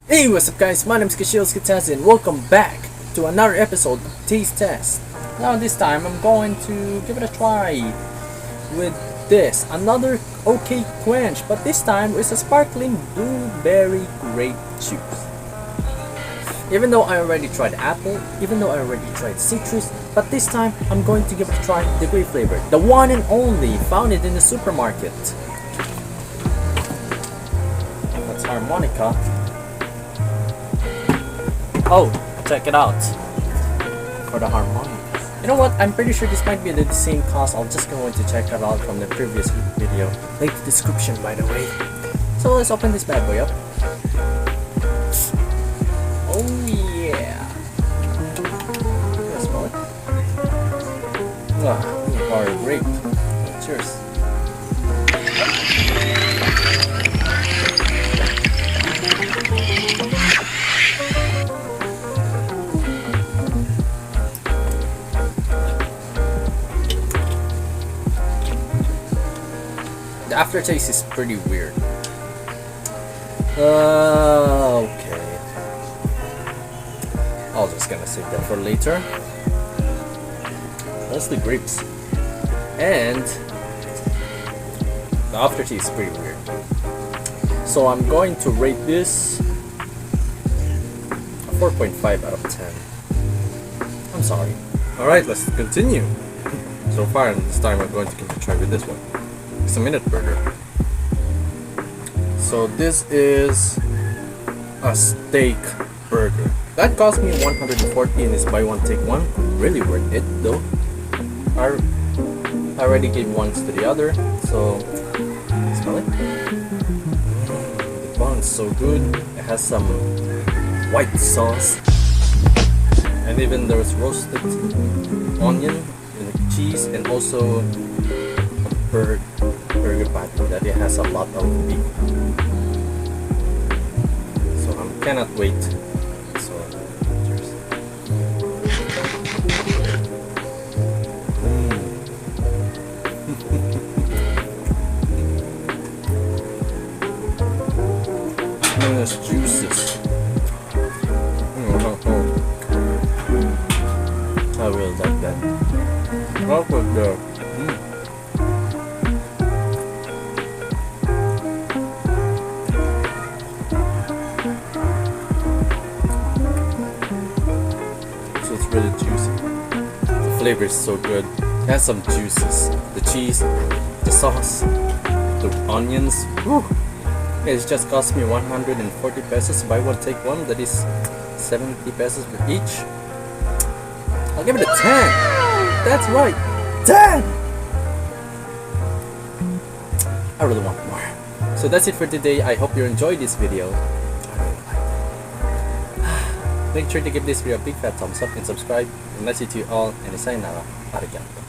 Hey, what's up guys, my name is Kashilskatazi and welcome back to another episode of Taste Test. Now this time I'm going to give it a try with this, another OK Quench, but this time it's a sparkling blueberry grape juice. Even though I already tried apple, even though I already tried citrus, but this time I'm going to give it a try the grape flavor, the one and only, found it in the supermarket. That's harmonica. Oh, check it out for the harmonica. You know what? I'm pretty sure this might be the same cost. I'm just going to check it out from the previous video. Link description, by the way. So let's open this bad boy up. Oh yeah. Let's smell it. Or grape. Cheers. The aftertaste is pretty weird. Okay. I was just gonna save that for later. That's the grapes. And the aftertaste is pretty weird. So I'm going to rate this a 4.5 out of 10. I'm sorry. Alright, let's continue. So far, this time I'm going to give it a try with this one. It's a minute burger. So this is a steak burger. That cost me 140 and is buy one take one. Really worth it though. I already gave ones to the other, so smell it. The bun's so good. It has some white sauce, and even there's roasted onion and cheese, and also burger patty that it has a lot of beef. So I cannot wait. So cheers. And there's juices. I really like that. What was the it's really juicy. The flavor is so good. It has some juices. The cheese, the sauce, the onions. Whew. It's just cost me 140 pesos. Buy one take one. That is 70 pesos for each. I'll give it a 10. That's right, 10. I really want more. So that's it for today. I hope you enjoyed this video. Make sure to give this video a big fat thumbs up and subscribe. And that's it to you all, and sayonara. Arigato.